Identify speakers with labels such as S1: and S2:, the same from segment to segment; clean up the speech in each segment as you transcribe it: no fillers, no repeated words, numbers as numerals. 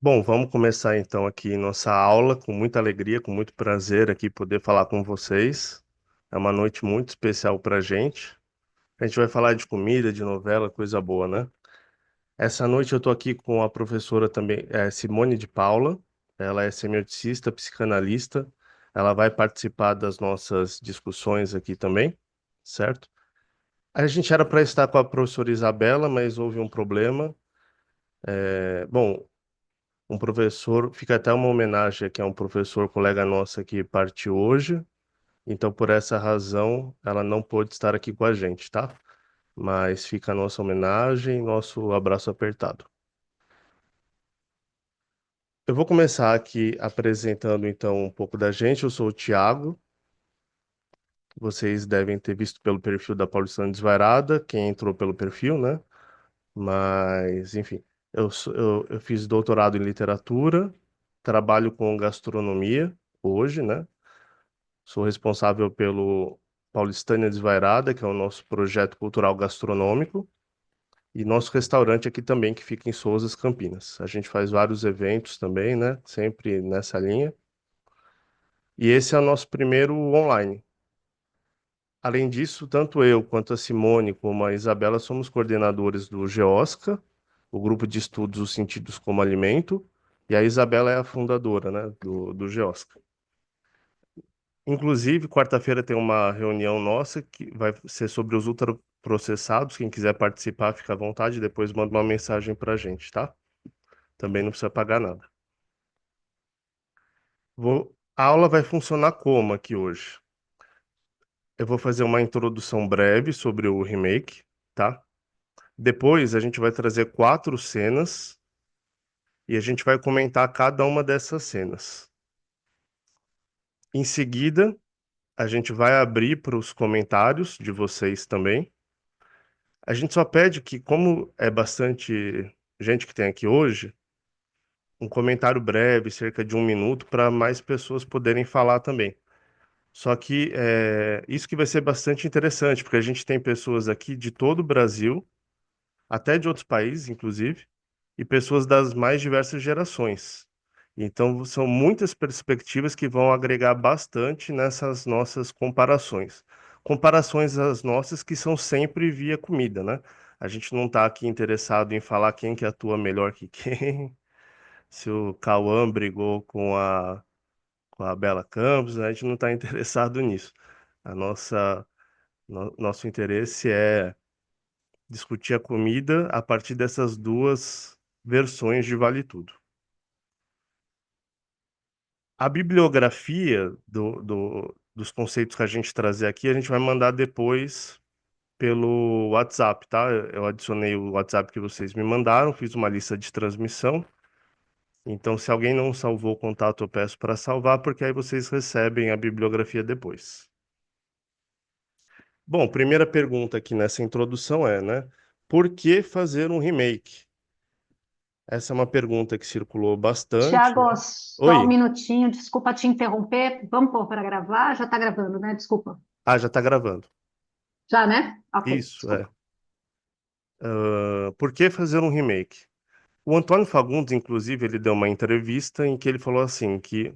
S1: Bom, vamos começar então aqui nossa aula com muita alegria, com muito prazer aqui poder falar com vocês. É uma noite muito especial para a gente. A gente vai falar de comida, de novela, coisa boa, né? Essa noite eu estou aqui com a professora também, Simone de Paula. Ela é semioticista, psicanalista. Ela vai participar das nossas discussões aqui também, certo? A gente era para estar com a professora Isabela, mas houve um problema. Bom, um professor, fica até uma homenagem aqui a um professor, colega nossa que partiu hoje, então por essa razão ela não pôde estar aqui com a gente, tá? Mas fica a nossa homenagem, nosso abraço apertado. Eu vou começar aqui apresentando então um pouco da gente. Eu sou o Thiago, vocês devem ter visto pelo perfil da Paulistana Desvairada, quem entrou pelo perfil, né? Mas, enfim, eu fiz doutorado em literatura, trabalho com gastronomia hoje, né? Sou responsável pelo Paulistânia Desvairada, que é o nosso projeto cultural gastronômico, e nosso restaurante aqui também, que fica em Sousas, Campinas. A gente faz vários eventos também, né? Sempre nessa linha. E esse é o nosso primeiro online. Além disso, tanto eu quanto a Simone como a Isabela somos coordenadores do GEOSCA, o grupo de estudos Os Sentidos como Alimento, e a Isabela é a fundadora, né, do GEOSCA. Inclusive, quarta-feira tem uma reunião nossa que vai ser sobre os ultraprocessados. Quem quiser participar, fica à vontade. Depois manda uma mensagem para a gente, tá? Também não precisa pagar nada. A aula vai funcionar como aqui hoje? Eu vou fazer uma introdução breve sobre o remake, tá? Depois a gente vai trazer 4 cenas e a gente vai comentar cada uma dessas cenas. Em seguida, a gente vai abrir para os comentários de vocês também. A gente só pede que, como é bastante gente que tem aqui hoje, um comentário breve, cerca de 1 minuto, para mais pessoas poderem falar também. Só que isso que vai ser bastante interessante, porque a gente tem pessoas aqui de todo o Brasil, até de outros países, inclusive, e pessoas das mais diversas gerações. Então, são muitas perspectivas que vão agregar bastante nessas nossas comparações. Comparações as nossas que são sempre via comida, né? A gente não está aqui interessado em falar quem que atua melhor que quem, se o Cauã brigou com a Bela Campos, a gente não está interessado nisso. Nosso interesse é discutir a comida a partir dessas duas versões de Vale Tudo. A bibliografia dos conceitos que a gente trazer aqui, a gente vai mandar depois pelo WhatsApp, tá? Eu adicionei o WhatsApp que vocês me mandaram, fiz uma lista de transmissão. Então, se alguém não salvou o contato, eu peço para salvar, porque aí vocês recebem a bibliografia depois. Bom, primeira pergunta aqui nessa introdução é, né? Por que fazer um remake? Essa é uma pergunta que circulou bastante,
S2: Tiago,
S1: né?
S2: só um
S1: Oi.
S2: minutinho, desculpa te interromper. Vamos pôr para gravar? Já está gravando, né? Desculpa.
S1: Ah, já está gravando.
S2: Já, né? Ok,
S1: Isso, é.
S2: desculpa.
S1: Por que fazer um remake? O Antônio Fagundes, inclusive, ele deu uma entrevista em que ele falou assim que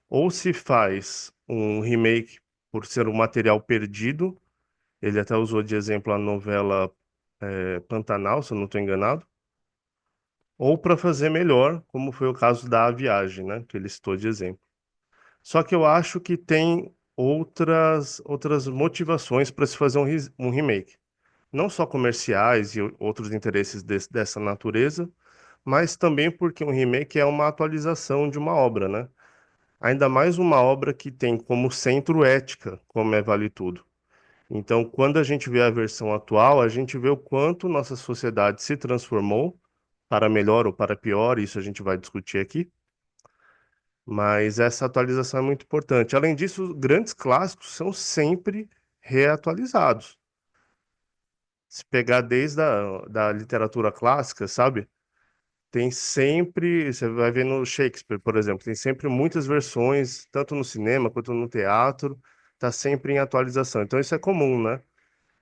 S1: ou se faz um remake por ser um material perdido, ele até usou de exemplo a novela Pantanal, se eu não estou enganado, ou para fazer melhor, como foi o caso da A Viagem, né, que ele citou de exemplo. Só que eu acho que tem outras motivações para se fazer um remake. Não só comerciais e outros interesses dessa natureza, mas também porque um remake é uma atualização de uma obra, né? Ainda mais uma obra que tem como centro ética, como é Vale Tudo. Então, quando a gente vê a versão atual, a gente vê o quanto nossa sociedade se transformou para melhor ou para pior, isso a gente vai discutir aqui, mas essa atualização é muito importante. Além disso, os grandes clássicos são sempre reatualizados. Se pegar desde da literatura clássica, sabe? Tem sempre, você vai ver no Shakespeare, por exemplo, tem sempre muitas versões, tanto no cinema quanto no teatro, tá sempre em atualização. Então isso é comum, né?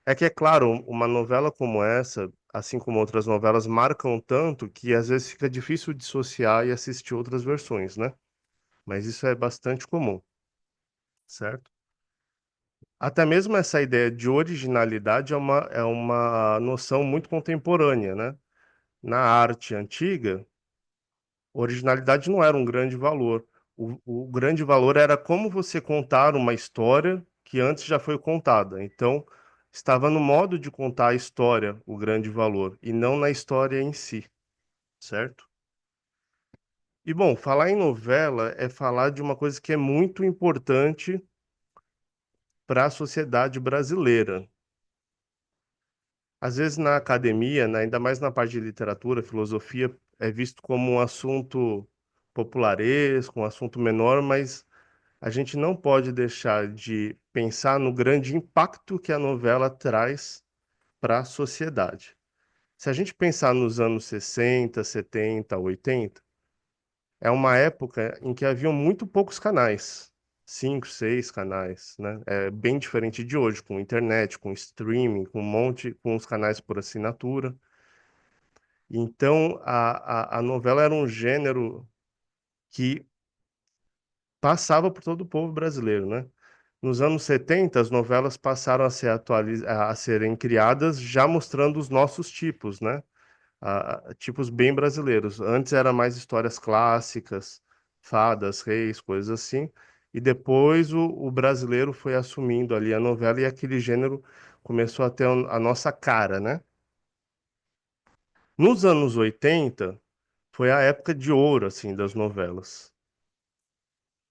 S1: É que, é claro, uma novela como essa, assim como outras novelas, marcam tanto que às vezes fica difícil dissociar e assistir outras versões, né? Mas isso é bastante comum, certo? Até mesmo essa ideia de originalidade é uma noção muito contemporânea, né? Na arte antiga, originalidade não era um grande valor. O grande valor era como você contar uma história que antes já foi contada. Então, estava no modo de contar a história o grande valor, e não na história em si, certo? E, bom, falar em novela é falar de uma coisa que é muito importante para a sociedade brasileira. Às vezes na academia, né, ainda mais na parte de literatura, filosofia, é visto como um assunto popularesco, um assunto menor, mas a gente não pode deixar de pensar no grande impacto que a novela traz para a sociedade. Se a gente pensar nos anos 60, 70, 80, é uma época em que haviam muito poucos canais, cinco, seis canais, né? É bem diferente de hoje, com internet, com streaming, com um monte, com os canais por assinatura. Então, a novela era um gênero que passava por todo o povo brasileiro, né? Nos anos 70, as novelas passaram a ser a serem criadas já mostrando os nossos tipos, né? Tipos bem brasileiros. Antes era mais histórias clássicas, fadas, reis, coisas assim. E depois o brasileiro foi assumindo ali a novela e aquele gênero começou a ter a nossa cara, né? Nos anos 80, foi a época de ouro, assim, das novelas.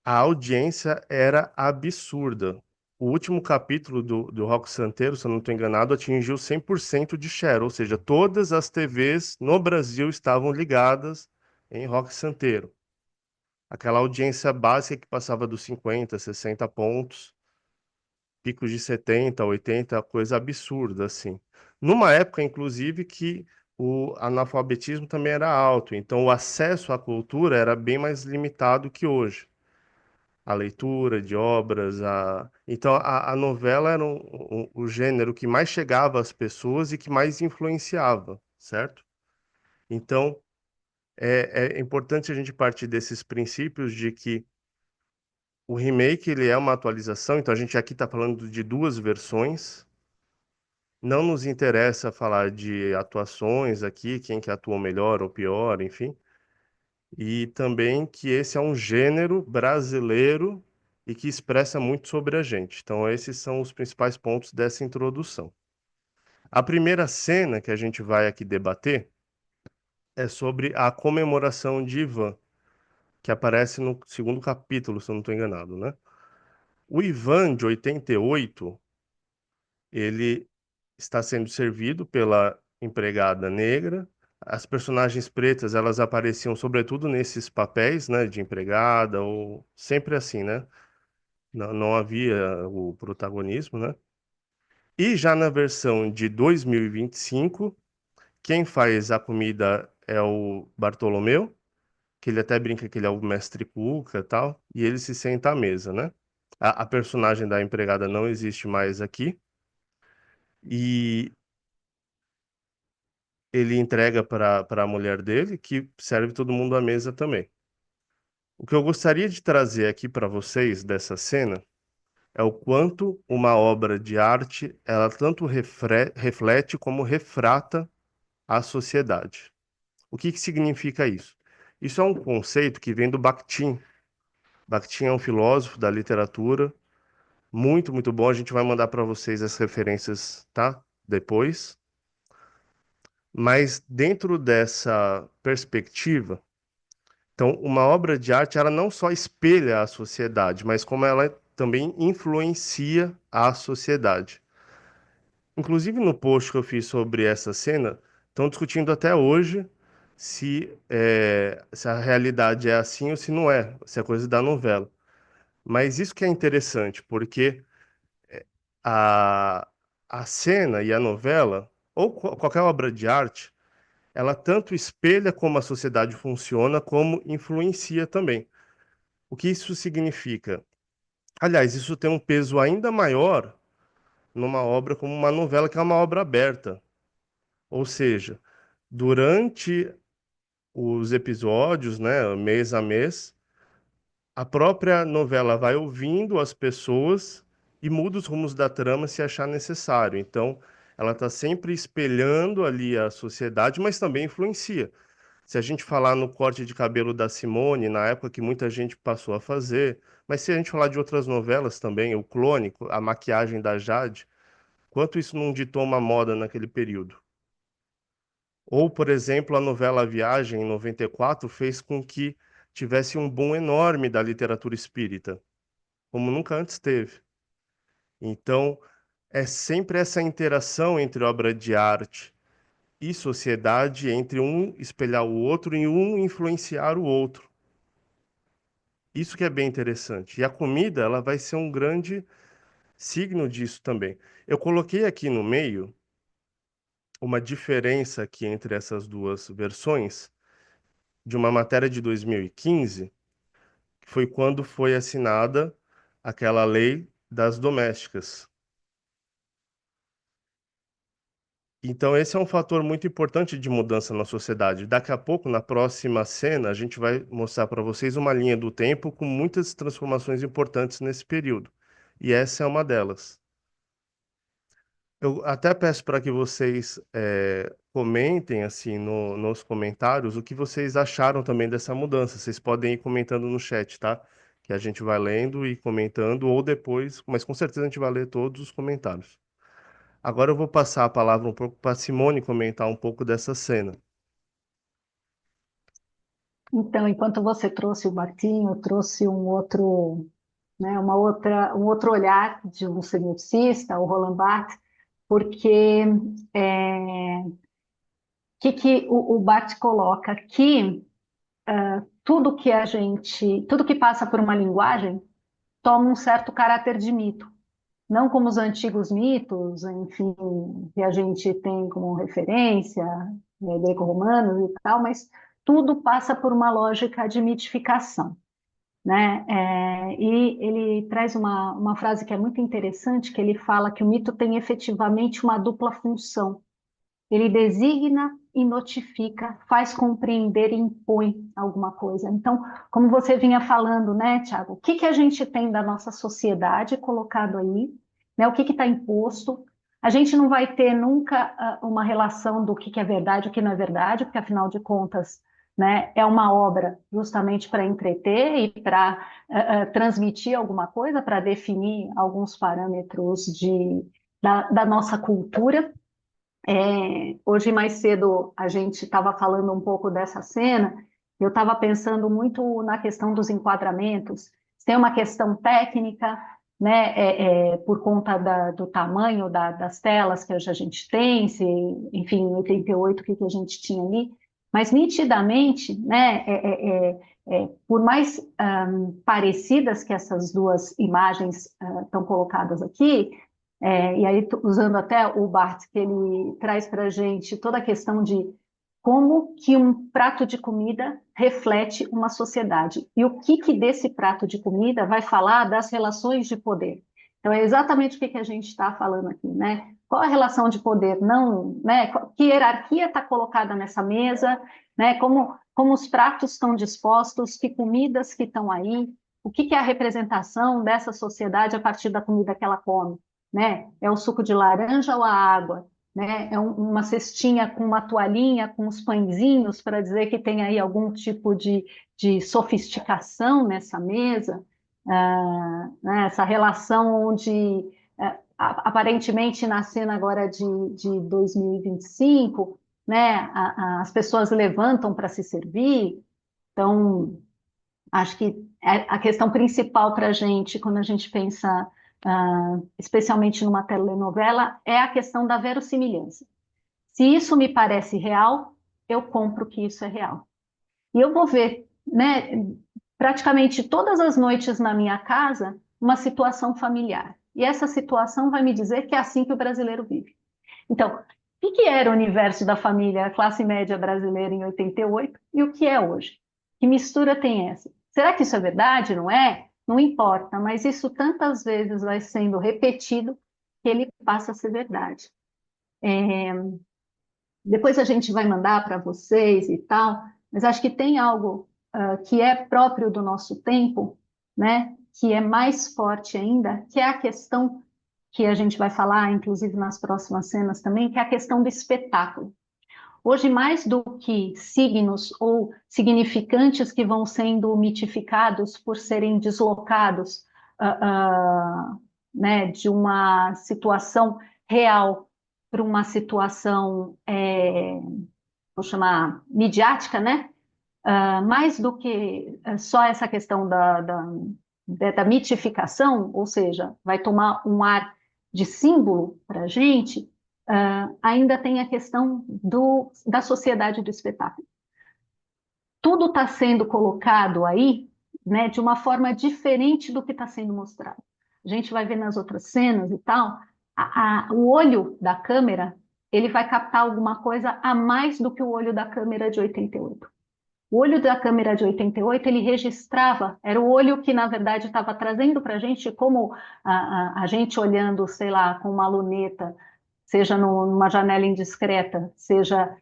S1: A audiência era absurda. O último capítulo do Rock Santeiro, se eu não estou enganado, atingiu 100% de share, ou seja, todas as TVs no Brasil estavam ligadas em Rock Santeiro. Aquela audiência básica que passava dos 50, 60 pontos, picos de 70, 80, coisa absurda, assim. Numa época, inclusive, que o analfabetismo também era alto, então o acesso à cultura era bem mais limitado que hoje. A leitura de obras, então a novela era o gênero que mais chegava às pessoas e que mais influenciava, certo? Então é importante a gente partir desses princípios de que o remake ele é uma atualização, então a gente aqui está falando de duas versões. Não nos interessa falar de atuações aqui, quem que atuou melhor ou pior, enfim. E também que esse é um gênero brasileiro e que expressa muito sobre a gente. Então, esses são os principais pontos dessa introdução. A primeira cena que a gente vai aqui debater é sobre a comemoração de Ivan, que aparece no segundo capítulo, se eu não estou enganado, né? O Ivan, de 88, ele está sendo servido pela empregada negra. As personagens pretas, elas apareciam sobretudo nesses papéis, né, de empregada ou sempre assim, né? Não havia o protagonismo, né? E já na versão de 2025, quem faz a comida é o Bartolomeu, que ele até brinca que ele é o mestre Cuca e tal, e ele se senta à mesa, né? A personagem da empregada não existe mais aqui, e ele entrega para a mulher dele, que serve todo mundo à mesa também. O que eu gostaria de trazer aqui para vocês dessa cena é o quanto uma obra de arte ela tanto reflete como refrata a sociedade. O que que significa isso? Isso é um conceito que vem do Bakhtin. Bakhtin é um filósofo da literatura muito, muito bom. A gente vai mandar para vocês as referências, tá? Depois. Mas dentro dessa perspectiva, então, uma obra de arte, ela não só espelha a sociedade, mas como ela também influencia a sociedade. Inclusive, no post que eu fiz sobre essa cena, estão discutindo até hoje se a realidade é assim ou se não é, se é coisa da novela. Mas isso que é interessante, porque a, a cena e a novela, ou qualquer obra de arte, ela tanto espelha como a sociedade funciona, como influencia também. O que isso significa? Aliás, isso tem um peso ainda maior numa obra como uma novela, que é uma obra aberta. Ou seja, durante os episódios, né, mês a mês, a própria novela vai ouvindo as pessoas e muda os rumos da trama se achar necessário. Então, ela está sempre espelhando ali a sociedade, mas também influencia. Se a gente falar no corte de cabelo da Simone, na época que muita gente passou a fazer, mas se a gente falar de outras novelas também, o Clone, a maquiagem da Jade, quanto isso não ditou uma moda naquele período? Ou, por exemplo, a novela A Viagem, em 94, fez com que tivesse um boom enorme da literatura espírita, como nunca antes teve. Então, é sempre essa interação entre obra de arte e sociedade, entre um espelhar o outro e um influenciar o outro. Isso que é bem interessante. E a comida, ela vai ser um grande signo disso também. Eu coloquei aqui no meio uma diferença aqui entre essas duas versões de uma matéria de 2015, que foi quando foi assinada aquela lei das domésticas. Então, esse é um fator muito importante de mudança na sociedade. Daqui a pouco, na próxima cena, a gente vai mostrar para vocês uma linha do tempo com muitas transformações importantes nesse período. E essa é uma delas. Eu até peço para que vocês comentem assim nos comentários o que vocês acharam também dessa mudança. Vocês podem ir comentando no chat, tá? Que a gente vai lendo e comentando, ou depois, mas com certeza a gente vai ler todos os comentários. Agora eu vou passar a palavra um pouco para Simone comentar um pouco dessa cena.
S2: Então, enquanto você trouxe o Martinho, eu trouxe um outro, né, um outro olhar de um semioticista, o Roland Barthes, porque o Barthes coloca que tudo que passa por uma linguagem toma um certo caráter de mito. Não como os antigos mitos, enfim, que a gente tem como referência, né, greco-romanos e tal, mas tudo passa por uma lógica de mitificação, né? E ele traz uma frase que é muito interessante, que ele fala que o mito tem efetivamente uma dupla função. Ele designa e notifica, faz compreender e impõe alguma coisa. Então, como você vinha falando, né, Tiago, o que que a gente tem da nossa sociedade colocado aí, né, o que está imposto? A gente não vai ter nunca uma relação do que é verdade e o que não é verdade, porque, afinal de contas, né, é uma obra justamente para entreter e para transmitir alguma coisa, para definir alguns parâmetros da nossa cultura. Hoje mais cedo a gente estava falando um pouco dessa cena, eu estava pensando muito na questão dos enquadramentos. Tem uma questão técnica, né, por conta do tamanho das telas que hoje a gente tem, enfim, em 88 o que a gente tinha ali, mas nitidamente, né, por mais parecidas que essas duas imagens estão colocadas aqui, e aí, usando até o Bart, que ele traz para a gente toda a questão de como que um prato de comida reflete uma sociedade e o que desse prato de comida vai falar das relações de poder. Então, é exatamente o que a gente está falando aqui, né? Qual a relação de poder? Não, né? Que hierarquia está colocada nessa mesa, né? Como os pratos estão dispostos, que comidas que estão aí, o que é a representação dessa sociedade a partir da comida que ela come, né? É o suco de laranja ou a água, né? É uma cestinha com uma toalhinha, com os pãezinhos, para dizer que tem aí algum tipo de sofisticação nessa mesa, né? Essa relação onde, aparentemente, na cena agora de 2025, né? As pessoas levantam para se servir, então acho que a questão principal para a gente, quando a gente pensa, especialmente numa telenovela, é a questão da verossimilhança. Se isso me parece real, eu compro que isso é real. E eu vou ver, né, praticamente todas as noites na minha casa, uma situação familiar. E essa situação vai me dizer que é assim que o brasileiro vive. Então, o que era o universo da família, a classe média brasileira em 88 e o que é hoje? Que mistura tem essa? Será que isso é verdade? Não é? Não importa, mas isso tantas vezes vai sendo repetido que ele passa a ser verdade. Depois a gente vai mandar para vocês e tal, mas acho que tem algo que é próprio do nosso tempo, né? Que é mais forte ainda, que é a questão que a gente vai falar, inclusive nas próximas cenas também, que é a questão do espetáculo. Hoje, mais do que signos ou significantes que vão sendo mitificados por serem deslocados, ah, né, de uma situação real para uma situação, vou chamar midiática, né? Mais do que só essa questão da mitificação, ou seja, vai tomar um ar de símbolo para a gente, ainda tem a questão da sociedade do espetáculo. Tudo está sendo colocado aí, né, de uma forma diferente do que está sendo mostrado. A gente vai ver nas outras cenas e tal, o olho da câmera, ele vai captar alguma coisa a mais do que o olho da câmera de 88. O olho da câmera de 88, ele registrava, era o olho que, na verdade, estava trazendo para a gente como a gente olhando, sei lá, com uma luneta, seja numa janela indiscreta, seja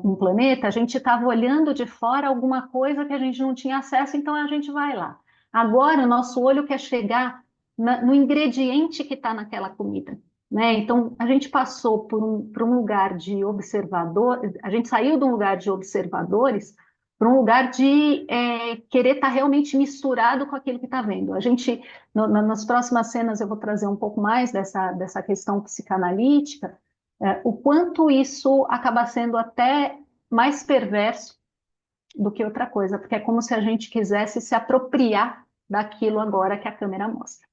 S2: um planeta, a gente estava olhando de fora alguma coisa que a gente não tinha acesso, então a gente vai lá. Agora, o nosso olho quer chegar no ingrediente que está naquela comida. Né? Então, a gente passou por um lugar de observador, a gente saiu de um lugar de observadores para um lugar de querer estar realmente misturado com aquilo que está vendo. A gente, nas próximas cenas, eu vou trazer um pouco mais dessa questão psicanalítica, o quanto isso acaba sendo até mais perverso do que outra coisa, porque é como se a gente quisesse se apropriar daquilo agora que a câmera mostra.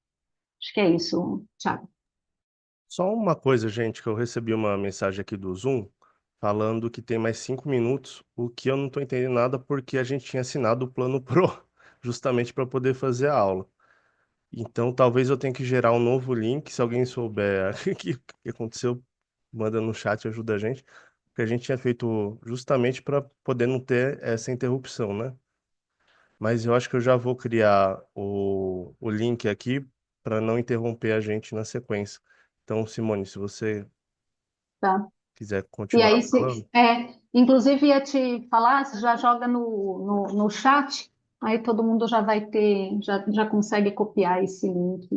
S2: Acho que é isso, Thiago.
S1: Só uma coisa, gente, que eu recebi uma mensagem aqui do Zoom falando que tem mais 5 minutos, o que eu não estou entendendo nada porque a gente tinha assinado o plano Pro justamente para poder fazer a aula. Então, talvez eu tenha que gerar um novo link. Se alguém souber o que aconteceu, manda no chat, ajuda a gente. Porque a gente tinha feito justamente para poder não ter essa interrupção, né? Mas eu acho que eu já vou criar o link aqui para não interromper a gente na sequência. Então, Simone, se você
S2: Tá?
S1: quiser
S2: E
S1: continuar
S2: aí,
S1: falando.
S2: inclusive, ia te falar, você já joga no chat, aí todo mundo já vai ter, já consegue copiar esse link.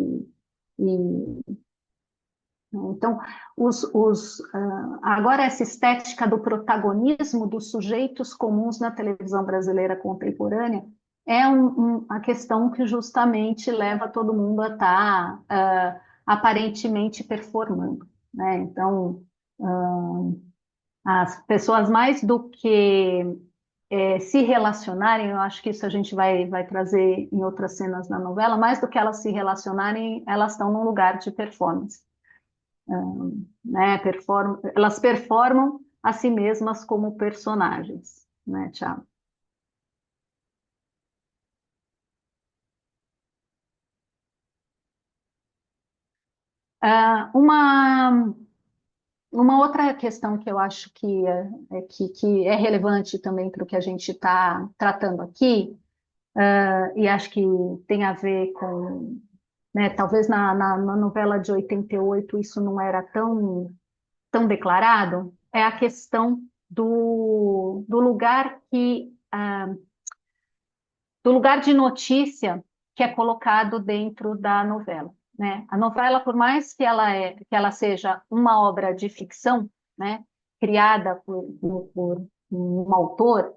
S2: Então, agora essa estética do protagonismo dos sujeitos comuns na televisão brasileira contemporânea é a questão que justamente leva todo mundo a estar aparentemente performando, né? Então, as pessoas mais do que se relacionarem, eu acho que isso a gente vai trazer em outras cenas da novela, mais do que elas se relacionarem, elas estão num lugar de performance, né? Elas performam a si mesmas como personagens, né, Thiago? Ah, uma outra questão que eu acho que é relevante também para o que a gente está tratando aqui, e acho que tem a ver com, né, talvez na novela de 88 isso não era tão declarado, é a questão do lugar do lugar de notícia que é colocado dentro da novela, né? A novela, por mais que ela seja uma obra de ficção, né, criada por um autor,